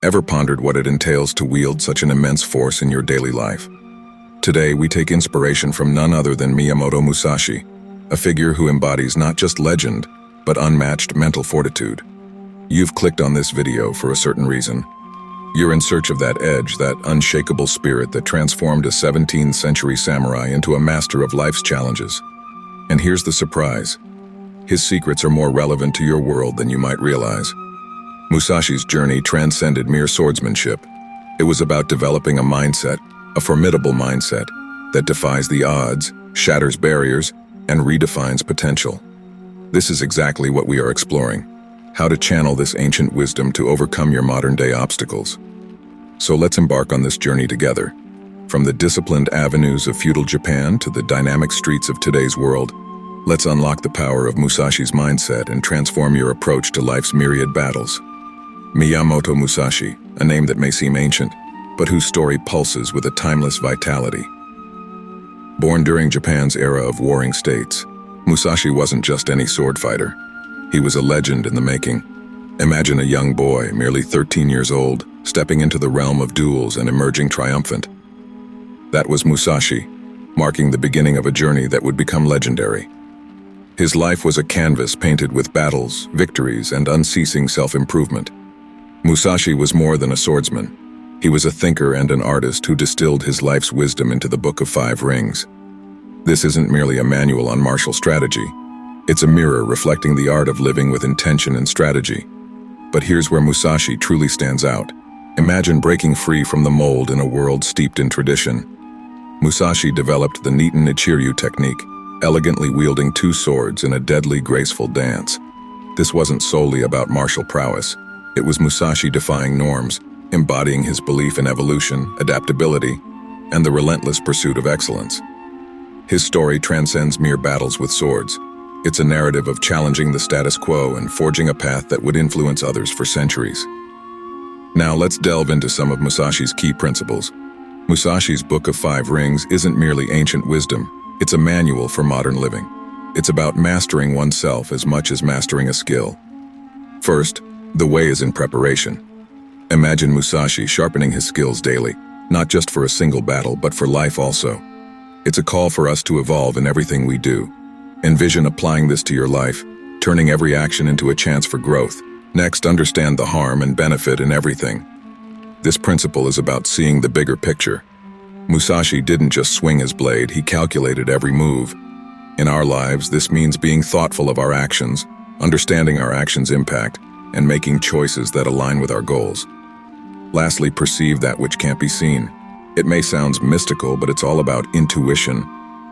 Ever pondered what it entails to wield such an immense force in your daily life? Today, we take inspiration from none other than Miyamoto Musashi, a figure who embodies not just legend, but unmatched mental fortitude. You've clicked on this video for a certain reason. You're in search of that edge, that unshakable spirit that transformed a 17th century samurai into a master of life's challenges. And here's the surprise. His secrets are more relevant to your world than you might realize. Musashi's journey transcended mere swordsmanship. It was about developing a mindset, a formidable mindset, that defies the odds, shatters barriers, and redefines potential. This is exactly what we are exploring: how to channel this ancient wisdom to overcome your modern-day obstacles. So let's embark on this journey together. From the disciplined avenues of feudal Japan to the dynamic streets of today's world, let's unlock the power of Musashi's mindset and transform your approach to life's myriad battles. Miyamoto Musashi, a name that may seem ancient, but whose story pulses with a timeless vitality. Born during Japan's era of warring states, Musashi wasn't just any sword fighter. He was a legend in the making. Imagine a young boy, merely 13 years old, stepping into the realm of duels and emerging triumphant. That was Musashi, marking the beginning of a journey that would become legendary. His life was a canvas painted with battles, victories, and unceasing self-improvement. Musashi was more than a swordsman. He was a thinker and an artist who distilled his life's wisdom into the Book of Five Rings. This isn't merely a manual on martial strategy. It's a mirror reflecting the art of living with intention and strategy. But here's where Musashi truly stands out. Imagine breaking free from the mold in a world steeped in tradition. Musashi developed the Niiten Ichiryu technique, elegantly wielding two swords in a deadly, graceful dance. This wasn't solely about martial prowess. It was Musashi defying norms, embodying his belief in evolution, adaptability, and the relentless pursuit of excellence. His story transcends mere battles with swords. It's a narrative of challenging the status quo and forging a path that would influence others for centuries. Now let's delve into some of Musashi's key principles. Musashi's Book of Five Rings isn't merely ancient wisdom, it's a manual for modern living. It's about mastering oneself as much as mastering a skill. First, the way is in preparation. Imagine Musashi sharpening his skills daily, not just for a single battle, but for life also. It's a call for us to evolve in everything we do. Envision applying this to your life, turning every action into a chance for growth. Next, understand the harm and benefit in everything. This principle is about seeing the bigger picture. Musashi didn't just swing his blade, he calculated every move. In our lives, this means being thoughtful of our actions, understanding our actions' impact, and making choices that align with our goals. Lastly, perceive that which can't be seen. It may sound mystical, but it's all about intuition,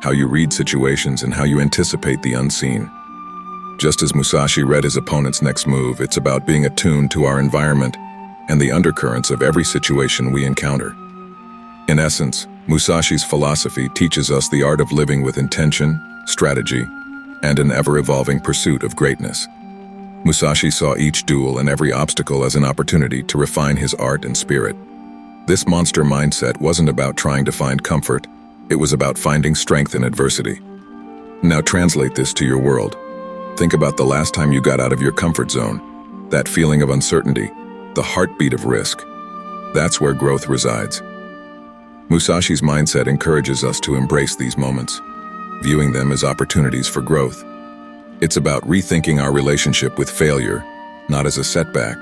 how you read situations and how you anticipate the unseen. Just as Musashi read his opponent's next move, it's about being attuned to our environment and the undercurrents of every situation we encounter. In essence, Musashi's philosophy teaches us the art of living with intention, strategy, and an ever-evolving pursuit of greatness. Musashi saw each duel and every obstacle as an opportunity to refine his art and spirit. This monster mindset wasn't about trying to find comfort, it was about finding strength in adversity. Now translate this to your world. Think about the last time you got out of your comfort zone. That feeling of uncertainty, the heartbeat of risk. That's where growth resides. Musashi's mindset encourages us to embrace these moments, viewing them as opportunities for growth. It's about rethinking our relationship with failure, not as a setback,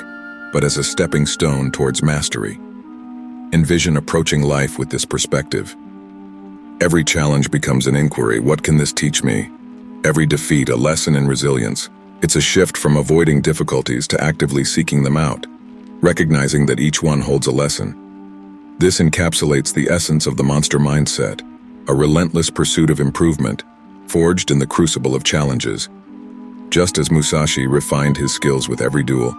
but as a stepping stone towards mastery. Envision approaching life with this perspective. Every challenge becomes an inquiry. What can this teach me? Every defeat, a lesson in resilience. It's a shift from avoiding difficulties to actively seeking them out, recognizing that each one holds a lesson. This encapsulates the essence of the monster mindset, a relentless pursuit of improvement, forged in the crucible of challenges. Just as Musashi refined his skills with every duel,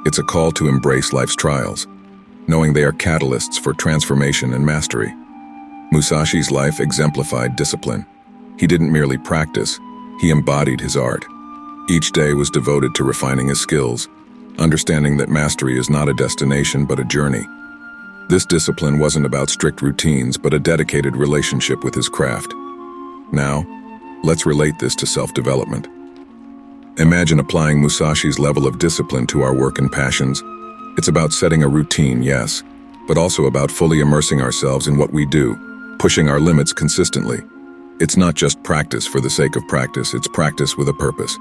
it's a call to embrace life's trials, knowing they are catalysts for transformation and mastery. Musashi's life exemplified discipline. He didn't merely practice, he embodied his art. Each day was devoted to refining his skills, understanding that mastery is not a destination but a journey. This discipline wasn't about strict routines but a dedicated relationship with his craft. Now, let's relate this to self-development. Imagine applying Musashi's level of discipline to our work and passions. It's about setting a routine, yes, but also about fully immersing ourselves in what we do, pushing our limits consistently. It's not just practice for the sake of practice, it's practice with a purpose.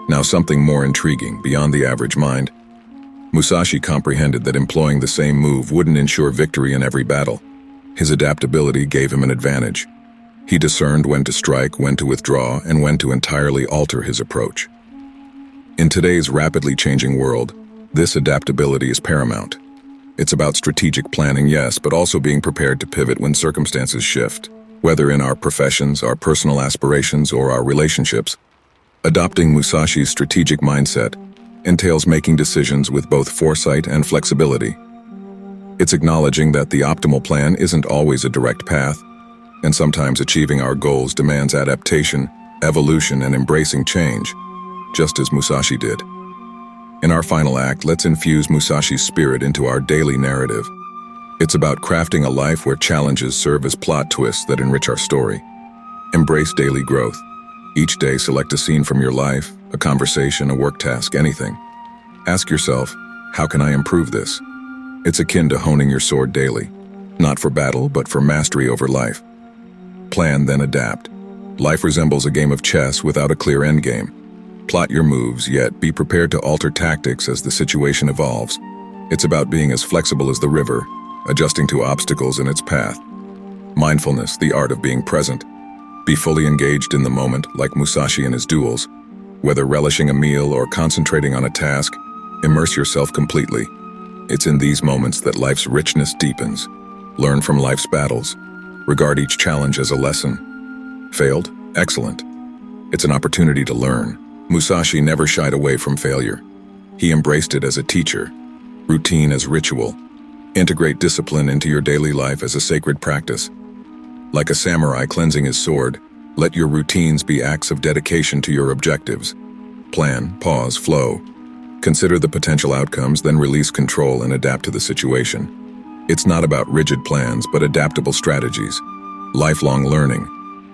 Now something more intriguing, beyond the average mind. Musashi comprehended that employing the same move wouldn't ensure victory in every battle. His adaptability gave him an advantage. He discerned when to strike, when to withdraw, and when to entirely alter his approach. In today's rapidly changing world, this adaptability is paramount. It's about strategic planning, yes, but also being prepared to pivot when circumstances shift. Whether in our professions, our personal aspirations, or our relationships, adopting Musashi's strategic mindset entails making decisions with both foresight and flexibility. It's acknowledging that the optimal plan isn't always a direct path, and sometimes achieving our goals demands adaptation, evolution, and embracing change, just as Musashi did. In our final act, let's infuse Musashi's spirit into our daily narrative. It's about crafting a life where challenges serve as plot twists that enrich our story. Embrace daily growth. Each day, select a scene from your life, a conversation, a work task, anything. Ask yourself, how can I improve this? It's akin to honing your sword daily, not for battle, but for mastery over life. Plan, then adapt. Life resembles a game of chess without a clear endgame. Plot your moves, yet be prepared to alter tactics as the situation evolves. It's about being as flexible as the river, adjusting to obstacles in its path. Mindfulness, the art of being present. Be fully engaged in the moment, like Musashi in his duels. Whether relishing a meal or concentrating on a task, immerse yourself completely. It's in these moments that life's richness deepens. Learn from life's battles. Regard each challenge as a lesson. Failed? Excellent. It's an opportunity to learn. Musashi never shied away from failure. He embraced it as a teacher, routine as ritual. Integrate discipline into your daily life as a sacred practice. Like a samurai cleansing his sword, let your routines be acts of dedication to your objectives. Plan, pause, flow. Consider the potential outcomes, then release control and adapt to the situation. It's not about rigid plans, but adaptable strategies. Lifelong learning.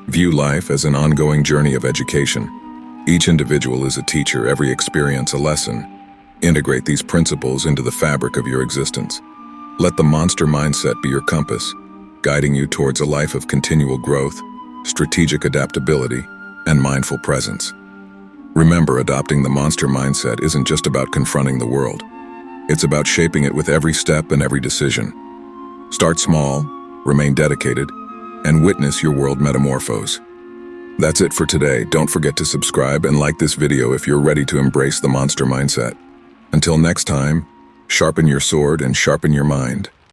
View life as an ongoing journey of education. Each individual is a teacher, every experience a lesson. Integrate these principles into the fabric of your existence. Let the monster mindset be your compass, guiding you towards a life of continual growth, strategic adaptability, and mindful presence. Remember, adopting the monster mindset isn't just about confronting the world. It's about shaping it with every step and every decision. Start small, remain dedicated, and witness your world metamorphose. That's it for today. Don't forget to subscribe and like this video if you're ready to embrace the monster mindset. Until next time, sharpen your sword and sharpen your mind.